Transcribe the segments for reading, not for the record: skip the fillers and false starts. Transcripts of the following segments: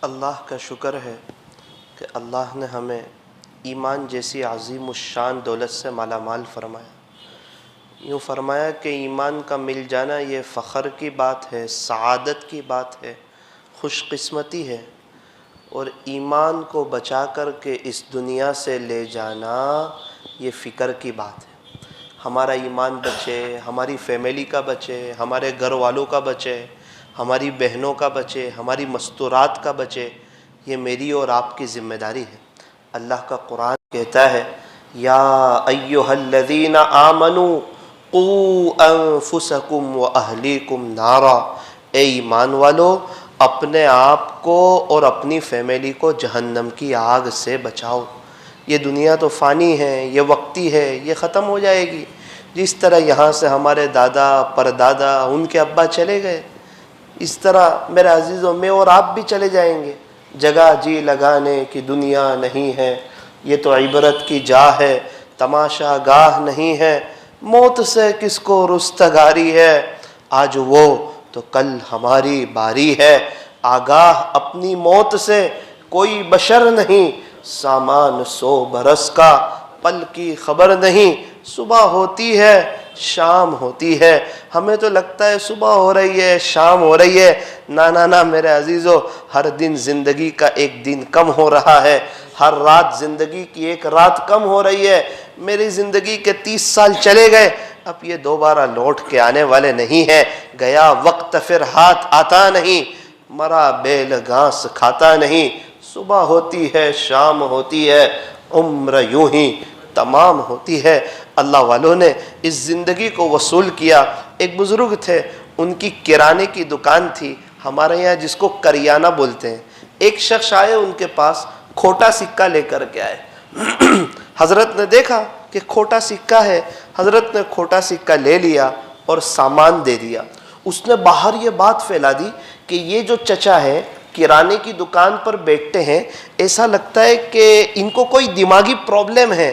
اللہ کا شکر ہے کہ اللہ نے ہمیں ایمان جیسی عظیم الشان دولت سے مالا مال فرمایا۔ یوں فرمایا کہ ایمان کا مل جانا یہ فخر کی بات ہے، سعادت کی بات ہے، خوش قسمتی ہے، اور ایمان کو بچا کر کے اس دنیا سے لے جانا یہ فکر کی بات ہے۔ ہمارا ایمان بچے، ہماری فیملی کا بچے، ہمارے گھر والوں کا بچے، ہماری بہنوں کا بچے، ہماری مستورات کا بچے، یہ میری اور آپ کی ذمہ داری ہے۔ اللہ کا قرآن کہتا ہے یا ایھا الذین آمنوا قوا انفسکم واہلیکم نارا، اے ایمان والو اپنے آپ کو اور اپنی فیملی کو جہنم کی آگ سے بچاؤ۔ یہ دنیا تو فانی ہے، یہ وقتی ہے، یہ ختم ہو جائے گی۔ جس طرح یہاں سے ہمارے دادا پردادا ان کے ابا چلے گئے، اس طرح میرے عزیزوں میں اور آپ بھی چلے جائیں گے۔ جگہ جی لگانے کی دنیا نہیں ہے، یہ تو عبرت کی جا ہے، تماشا گاہ نہیں ہے۔ موت سے کس کو رستگاری ہے، آج وہ تو کل ہماری باری ہے۔ آگاہ اپنی موت سے کوئی بشر نہیں، سامان 100 برس کا پل کی خبر نہیں۔ صبح ہوتی ہے شام ہوتی ہے، ہمیں تو لگتا ہے صبح ہو رہی ہے شام ہو رہی ہے۔ نہ میرے عزیزو، ہر دن زندگی کا ایک دن کم ہو رہا ہے، ہر رات زندگی کی ایک رات کم ہو رہی ہے۔ میری زندگی کے 30 سال چلے گئے، اب یہ دوبارہ لوٹ کے آنے والے نہیں ہیں۔ گیا وقت پھر ہاتھ آتا نہیں، مرا بیل گھاس کھاتا نہیں۔ صبح ہوتی ہے شام ہوتی ہے، عمر یوں ہی تمام ہوتی ہے۔ اللہ والوں نے اس زندگی کو وصول کیا۔ ایک بزرگ تھے، ان کی کرانے کی دکان تھی، ہمارے یہاں جس کو کریانہ بولتے ہیں۔ ایک شخص آئے ان کے پاس، کھوٹا سکہ لے کر کے آئے۔ حضرت نے دیکھا کہ کھوٹا سکہ ہے، حضرت نے کھوٹا سکہ لے لیا اور سامان دے دیا۔ اس نے باہر یہ بات پھیلا دی کہ یہ جو چچا ہے کرانے کی دکان پر بیٹھتے ہیں، ایسا لگتا ہے کہ ان کو کوئی دماغی پرابلم ہے،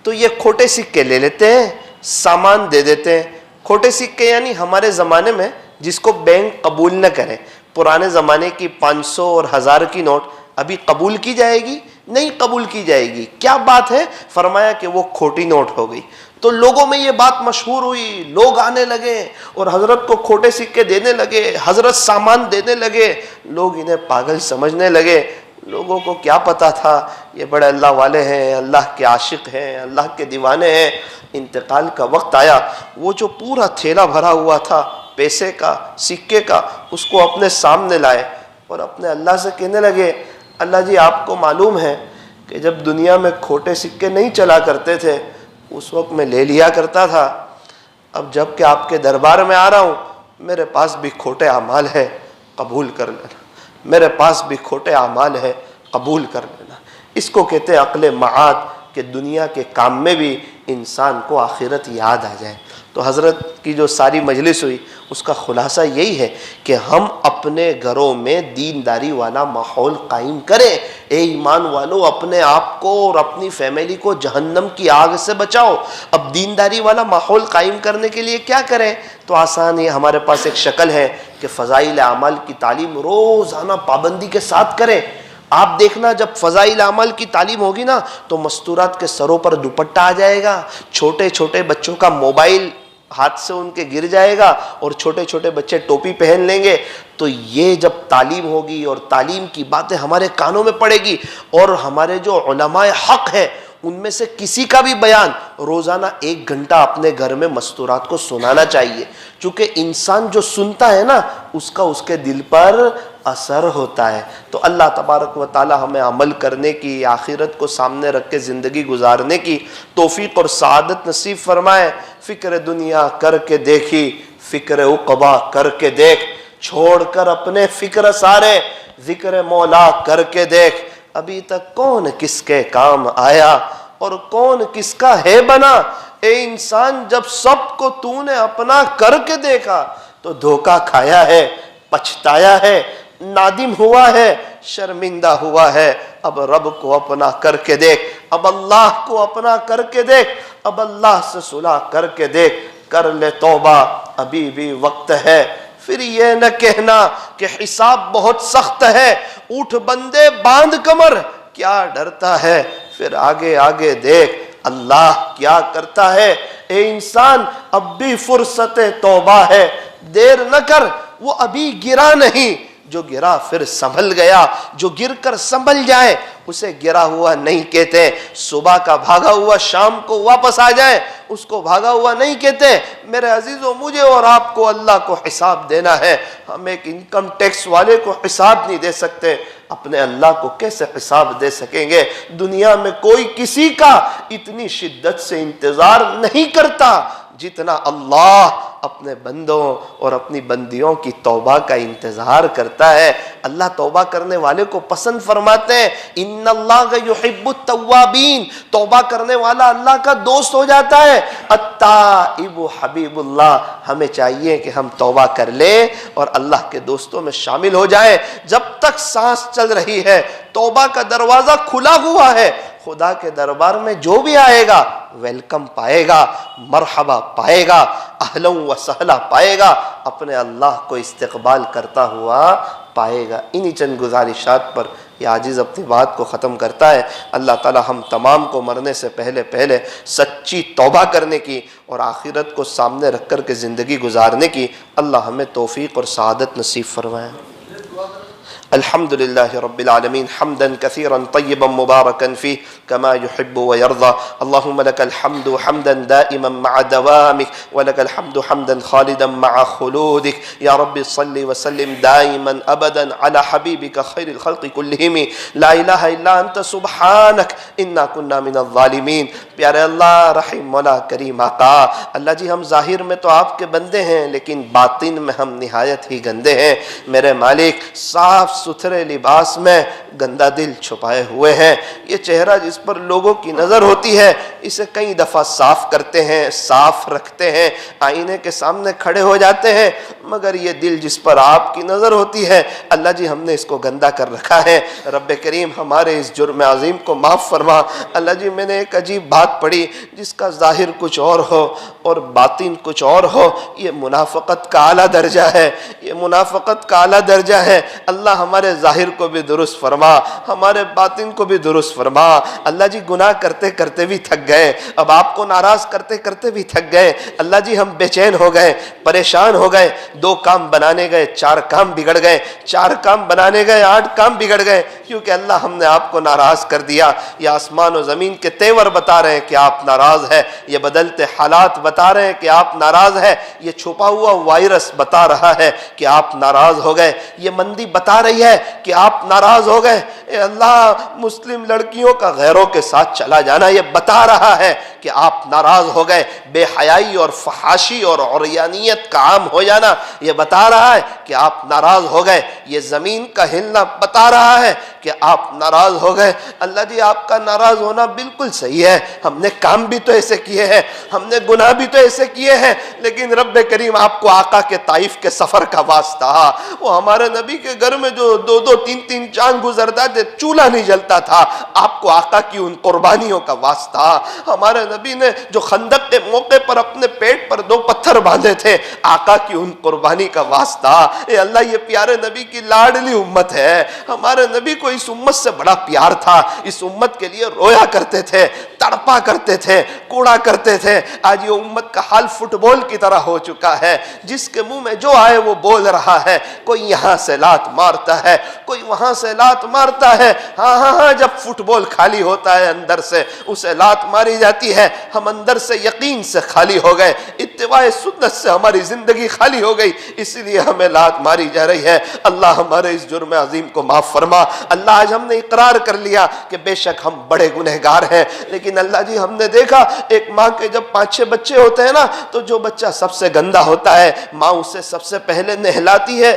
تو یہ کھوٹے سکے لے لیتے ہیں، سامان دے دیتے ہیں۔ کھوٹے سکے یعنی ہمارے زمانے میں جس کو بینک قبول نہ کرے، پرانے زمانے کی 500 اور 1000 کی نوٹ ابھی قبول کی جائے گی؟ نہیں قبول کی جائے گی۔ کیا بات ہے؟ فرمایا کہ وہ کھوٹی نوٹ ہو گئی۔ تو لوگوں میں یہ بات مشہور ہوئی، لوگ آنے لگے اور حضرت کو کھوٹے سکے دینے لگے، حضرت سامان دینے لگے، لوگ انہیں پاگل سمجھنے لگے۔ لوگوں کو کیا پتا تھا یہ بڑے اللہ والے ہیں، اللہ کے عاشق ہیں، اللہ کے دیوانے ہیں۔ انتقال کا وقت آیا، وہ جو پورا تھیلا بھرا ہوا تھا پیسے کا سکے کا، اس کو اپنے سامنے لائے اور اپنے اللہ سے کہنے لگے اللہ جی آپ کو معلوم ہے کہ جب دنیا میں کھوٹے سکے نہیں چلا کرتے تھے اس وقت میں لے لیا کرتا تھا، اب جب کہ آپ کے دربار میں آ رہا ہوں میرے پاس بھی کھوٹے اعمال ہے، قبول کر لینا۔ میرے پاس بھی کھوٹے اعمال ہے، قبول کر لینا۔ اس کو کہتے ہیں عقل معاد، کہ دنیا کے کام میں بھی انسان کو آخرت یاد آ جائے۔ تو حضرت کی جو ساری مجلس ہوئی اس کا خلاصہ یہی ہے کہ ہم اپنے گھروں میں دینداری والا ماحول قائم کریں۔ اے ایمان والو اپنے آپ کو اور اپنی فیملی کو جہنم کی آگ سے بچاؤ۔ اب دینداری والا ماحول قائم کرنے کے لیے کیا کریں؟ تو آسان ہے، ہمارے پاس ایک شکل ہے کہ فضائل اعمال کی تعلیم روزانہ پابندی کے ساتھ کریں۔ آپ دیکھنا جب فضائل اعمال کی تعلیم ہوگی نا تو مستورات کے سروں پر دوپٹہ آ جائے گا، چھوٹے چھوٹے بچوں کا موبائل ہاتھ سے ان کے گر جائے گا اور چھوٹے چھوٹے بچے ٹوپی پہن لیں گے۔ تو یہ جب تعلیم ہوگی اور تعلیم کی باتیں ہمارے کانوں میں پڑے گی، اور ہمارے جو علماء حق ہے ان میں سے کسی کا بھی بیان روزانہ 1 گھنٹہ اپنے گھر میں مستورات کو سنانا چاہیے، چونکہ انسان جو سنتا ہے نا اس کا اس کے دل پر اثر ہوتا ہے۔ تو اللہ تبارک و تعالی ہمیں عمل کرنے کی، آخرت کو سامنے رکھ کے زندگی گزارنے کی توفیق اور سعادت نصیب فرمائے۔ فکر دنیا کر کے دیکھی، فکر عقبا کر کے دیکھ، چھوڑ کر اپنے فکر سارے، ذکر مولا کر کے دیکھ۔ ابھی تک کون کس کے کام آیا اور کون کس کا ہے بنا؟ اے انسان جب سب کو تو نے اپنا کر کے دیکھا تو دھوکہ کھایا ہے، پچھتایا ہے، نادم ہوا ہے، شرمندہ ہوا ہے۔ اب رب کو اپنا کر کے دیکھ، اب اللہ کو اپنا کر کے دیکھ، اب اللہ سے صلح کر کے دیکھ، کر لے توبہ ابھی بھی وقت ہے۔ پھر یہ نہ کہنا کہ حساب بہت سخت ہے اٹھ بندے باندھ کمر، کیا ڈرتا ہے، پھر آگے آگے دیکھ اللہ کیا کرتا ہے۔ اے انسان اب بھی فرصت توبہ ہے، دیر نہ کر، وہ ابھی گرا نہیں، جو گرا پھر سنبھل گیا، جو گر کر سنبھل جائے اسے گرا ہوا نہیں کہتے۔ صبح کا بھاگا ہوا شام کو واپس آ جائے اس کو بھاگا ہوا نہیں کہتے۔ میرے عزیزوں، مجھے اور آپ کو اللہ کو حساب دینا ہے۔ ہم ایک انکم ٹیکس والے کو حساب نہیں دے سکتے، اپنے اللہ کو کیسے حساب دے سکیں گے؟ دنیا میں کوئی کسی کا اتنی شدت سے انتظار نہیں کرتا جتنا اللہ اپنے بندوں اور اپنی بندیوں کی توبہ کا انتظار کرتا ہے۔ اللہ توبہ کرنے والے کو پسند فرماتے ہیں، ان اللہ یحب التوابین، توبہ کرنے والا اللہ کا دوست ہو جاتا ہے۔ التائب حبیب اللہ، ہمیں چاہیے کہ ہم توبہ کر لیں اور اللہ کے دوستوں میں شامل ہو جائیں۔ جب تک سانس چل رہی ہے توبہ کا دروازہ کھلا ہوا ہے، خدا کے دربار میں جو بھی آئے گا ویلکم پائے گا، مرحبا پائے گا، اہلا و سہلا پائے گا، اپنے اللہ کو استقبال کرتا ہوا پائے گا۔ انہی چند گزارشات پر یہ عاجز اپنی بات کو ختم کرتا ہے۔ اللہ تعالی ہم تمام کو مرنے سے پہلے سچی توبہ کرنے کی اور آخرت کو سامنے رکھ کر کے زندگی گزارنے کی اللہ ہمیں توفیق اور سعادت نصیب فرمائے۔ الحمد لله رب العالمين حمدا كثيرا طيبا مباركا فيه كما يحب ويرضى. اللهم لك الحمد حمدا دائما مع دوامك، ولك الحمد حمدا خالدا مع خلودك. يا رب صل وسلم دائما ابدا على حبيبك خير الخلق كلهم. لا اله الا انت سبحانك انا كنا من الظالمين. پیارے اللہ، رحیم مولا، کریم آقا، اللہ جی ہم ظاہر میں تو آپ کے بندے ہیں لیکن باطن میں ہم نہایت ہی گندے ہیں۔ میرے مالک، صاف ستھرے لباس میں گندا دل چھپائے ہوئے ہیں۔ یہ چہرہ جس پر لوگوں کی نظر ہوتی ہے اسے کئی دفعہ صاف کرتے ہیں، صاف رکھتے ہیں، آئینے کے سامنے کھڑے ہو جاتے ہیں، مگر یہ دل جس پر آپ کی نظر ہوتی ہے اللہ جی ہم نے اس کو گندا کر رکھا ہے۔ رب کریم ہمارے اس جرم عظیم کو معاف فرما۔ اللہ جی میں نے ایک عجیب بات پڑھی، جس کا ظاہر کچھ اور ہو اور باطن کچھ اور ہو، یہ منافقت کا اعلیٰ درجہ ہے، یہ منافقت کا اعلیٰ درجہ ہے۔ اللہ ہمارے ظاہر کو بھی درست فرما، ہمارے باطن کو بھی درست فرما۔ اللہ جی گناہ کرتے کرتے بھی تھک گئے، اب آپ کو ناراض کرتے کرتے بھی تھک گئے۔ اللہ جی ہم بے چین ہو گئے، پریشان ہو گئے، 2 کام بنانے گئے 4 کام بگڑ گئے، 4 کام بنانے گئے 8 کام بگڑ گئے، کیونکہ اللہ ہم نے آپ کو ناراض کر دیا۔ یہ آسمان و زمین کے تیور بتا رہے ہیں کہ آپ ناراض ہیں، یہ بدلتے حالات بتا رہے ہیں کہ آپ ناراض ہیں، یہ چھپا ہوا وائرس بتا رہا ہے کہ آپ ناراض ہو گئے، یہ مندی بتا رہی ہے کہ آپ ناراض ہو گئے۔ اے اللہ، مسلم لڑکیوں کا غیروں کے ساتھ چلا جانا یہ بتا رہا ہے کہ آپ ناراض ہو گئے، بے حیائی اور فحاشی اور عریانیت کا عام ہو جانا یہ بتا رہا ہے کہ آپ ناراض ہو گئے، یہ زمین کا ہلنا بتا رہا ہے کہ آپ ناراض ہو گئے۔ اللہ جی آپ کا ناراض ہونا بالکل صحیح ہے، ہم نے کام بھی تو ایسے کیے ہیں، ہم نے گناہ بھی تو ایسے کیے ہیں، لیکن رب کریم آپ کو آقا کے طائف کے سفر کا واسطہ، وہ ہمارے نبی کے گھر میں جو 2 3 چاند گزرتا تھے چولہا نہیں جلتا تھا، آپ کو آقا کی ان قربانیوں کا واسطہ، ہمارے نبی نے جو خندق کے موقع پر اپنے پیٹ پر 2 پتھر باندھے تھے، آقا کی ان قربانی کا واسطہ۔ اے اللہ، یہ پیارے نبی کی لاڈلی امت ہے، ہمارے نبی کو اس امت سے بڑا پیار تھا، اس امت کے لیے رویا کرتے تھے، تڑپا کرتے تھے، کوڑا کرتے تھے۔ آج یہ امت کا حال فٹ بال کی طرح ہو چکا ہے، جس کے منہ میں جو آئے وہ بول رہا ہے، کوئی یہاں سے لات مارتا ہے، کوئی وہاں سے لات مارتا ہے۔ ہاں جب فٹ بال خالی ہوتا ہے اندر سے اسے لات ماری جاتی ہے، ہم اندر سے یقین سے خالی ہو گئے، اتباع سنت سے ہماری زندگی خالی ہو گئی، اس لیے ہمیں لات ماری جا رہی ہے۔ اللہ ہمارے اس جرم عظیم کو معاف فرما۔ اللہ آج ہم نے اقرار کر لیا کہ بے شک ہم بڑے گنہگار ہیں، لیکن اللہ جی ہم نے دیکھا ایک ماں کے جب 5 6 بچے ہوتے ہیں نا، تو جو بچہ سب سے گندا ہوتا ہے ماں اسے سب سے پہلے نہلاتی ہے،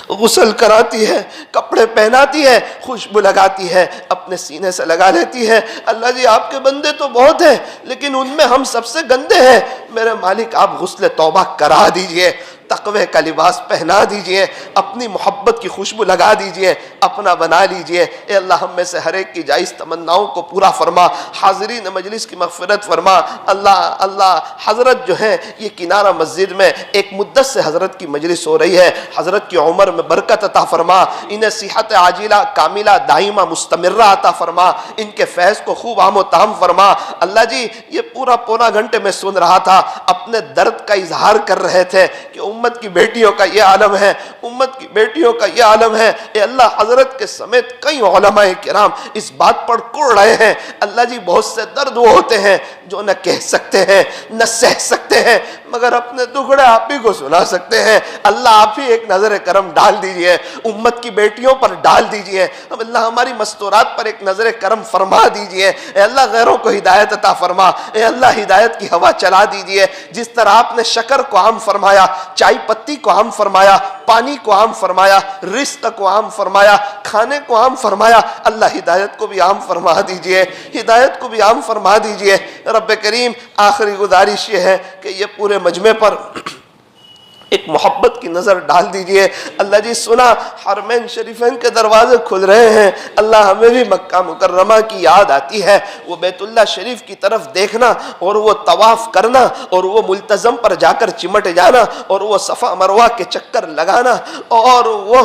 غسل کراتی ہے، کپڑے پہناتی ہے، خوشبو لگاتی ہے، اپنے سینے سے لگا لیتی ہے۔ اللہ جی آپ کے بندے تو بہت ہیں لیکن ان میں ہم سب سے گندے ہیں، میرے مالک آپ غسل توبہ کرا دیجئے، تقوی کا لباس پہنا دیجئے، اپنی محبت کی خوشبو لگا دیجئے، اپنا بنا لیجئے۔ اے اللہ ہم میں سے ہر ایک کی جائز تمناؤں کو پورا فرما، حاضرین مجلس کی مغفرت فرما۔ اللہ حضرت جو ہیں یہ کنارہ مسجد میں ایک مدت سے حضرت کی مجلس ہو رہی ہے، حضرت کی عمر میں برکت عطا فرما، انہیں صحت عاجلہ کاملہ دائمہ مستمرہ عطا فرما، ان کے فیض کو خوب عام و تام فرما۔ اللہ جی یہ پورا گھنٹے میں سن رہا تھا، اپنے درد کا اظہار کر رہے تھے کہ امت کی بیٹیوں کا یہ عالم ہے، امت کی بیٹیوں کا یہ عالم ہے۔ اے اللہ حضرت کے سمیت کئی علماء کرام اس بات پر کڑ رہے ہیں۔ اللہ جی بہت سے درد وہ ہوتے ہیں جو نہ کہہ سکتے ہیں نہ سہ سکتے ہیں، مگر اپنے دکھڑے آپ ہی کو سنا سکتے ہیں۔ اللہ آپ ہی ایک نظر کرم ڈال دیجئے، امت کی بیٹیوں پر ڈال دیجئے۔ اب اللہ ہماری مستورات پر ایک نظر کرم فرما دیجئے۔ اے اللہ غیروں کو ہدایت عطا فرما، اے اللہ ہدایت کی ہوا چلا دیجئے۔ جس طرح آپ نے شکر کو عام فرمایا، چائے پتی کو عام فرمایا، پانی کو عام فرمایا، رزق کو عام فرمایا، کھانے کو عام فرمایا، اللہ ہدایت کو بھی عام فرما دیجئے، ہدایت کو بھی عام فرما دیجئے۔ رب کریم آخری گزارش یہ ہے کہ یہ پورے مجمع پر ایک محبت کی نظر ڈال دیجئے۔ اللہ جی سنا حرمین شریفین کے دروازے کھل رہے ہیں، اللہ ہمیں بھی مکہ مکرمہ کی یاد آتی ہے، وہ بیت اللہ شریف کی طرف دیکھنا اور وہ طواف کرنا اور وہ ملتزم پر جا کر چمٹ جانا اور وہ صفا مروہ کے چکر لگانا اور وہ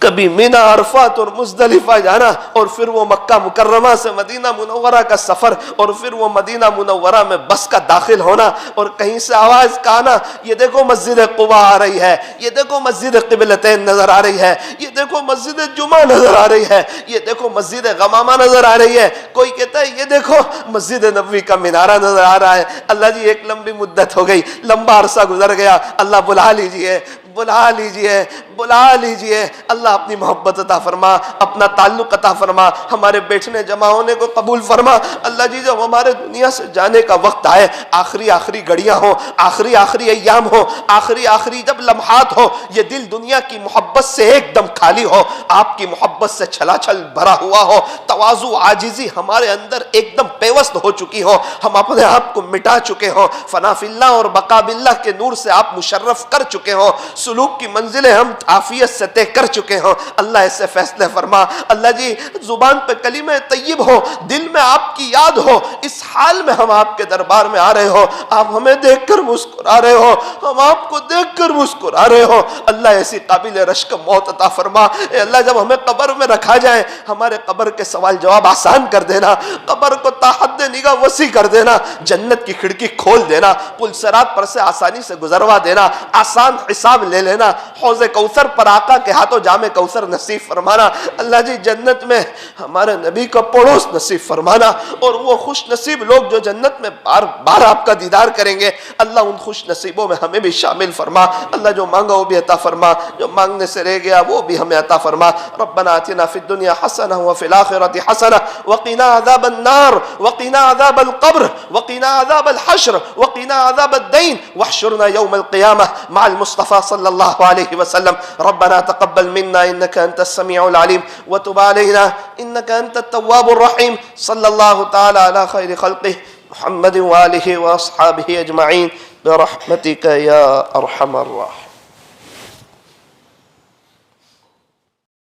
کبھی مینا عرفات اور مزدلفہ جانا اور پھر وہ مکہ مکرمہ سے مدینہ منورہ کا سفر اور پھر وہ مدینہ منورہ میں بس کا داخل ہونا اور کہیں سے آواز کا آنا، یہ دیکھو مسجد قباء آ رہی ہے، یہ دیکھو مسجد قبلتین نظر آ رہی ہے، یہ دیکھو مسجد جمعہ نظر آ رہی ہے، یہ دیکھو مسجد غمامہ نظر آ رہی ہے، کوئی کہتا ہے یہ دیکھو مسجد نبوی کا مینارہ نظر آ رہا ہے۔ اللہ جی ایک لمبی مدت ہو گئی، لمبا عرصہ گزر گیا، اللہ بلا لیجئے، بلا لیجئے، بلا لیجئے۔ اللہ اپنی محبت عطا فرما، اپنا تعلق عطا فرما، ہمارے بیٹھنے جمع ہونے کو قبول فرما۔ اللہ جی جب ہمارے دنیا سے جانے کا وقت آئے، آخری گھڑیاں ہوں، آخری ایام ہوں، آخری جب لمحات ہو، یہ دل دنیا کی محبت سے ایک دم خالی ہو، آپ کی محبت سے چھلا چھل بھرا ہوا ہو، تواضع عاجزی ہمارے اندر ایک دم پیوست ہو چکی ہو، ہم اپنے آپ کو مٹا چکے ہوں، فنا فی اللہ اور بقا باللہ کے نور سے آپ مشرف کر چکے ہوں، سلوک کی منزلیں ہم عافیت سے طے کر چکے ہوں۔ اللہ ایسے فیصلے فرما۔ اللہ جی زبان پہ کلمہ طیب ہو، دل میں آپ کی یاد ہو، اس حال میں ہم آپ کے دربار میں آ رہے ہو، آپ ہمیں دیکھ کر مسکرا رہے ہو، ہم آپ کو دیکھ کر مسکرا رہے ہو۔ اللہ ایسی قابل رشک موت عطا فرما۔ اے اللہ جب ہمیں قبر میں رکھا جائے، ہمارے قبر کے سوال جواب آسان کر دینا، قبر کو تا حد نگاہ وسیع کر دینا، جنت کی کھڑکی کھول دینا، پل صراط پر سے آسانی سے گزروا دینا، آسان حساب لے لینا، حوض کوثر پر آقا کے ہاتھوں جام کوثر نصیب فرمانا۔ اللہ جی جنت میں ہمارے نبی کا پڑوس نصیب فرمانا، اور وہ خوش نصیب لوگ جو جنت میں بار بار آپ کا دیدار کریں گے، اللہ ان خوش نصیبوں میں ہمیں بھی شامل فرما۔ اللہ جو مانگا وہ بھی عطا فرما، جو مانگنے سے رہ گیا وہ بھی ہمیں عطا فرما۔ ربنا آتنا فی الدنیا حسنہ وفی الآخرۃ حسنہ وقنا عذاب النار وقنا عذاب القبر وقنا عذاب الحشر وقنا عذاب الدین واحشرنا یوم القیامہ مع المصطفى صلی اللہ علیہ وسلم۔ ربنا تقبل منا انك انت السميع العليم وتب علينا انك انت التواب الرحيم صلى الله تعالى على خير خلقه محمد وآله واصحابه اجمعين برحمتك يا ارحم الراحمين۔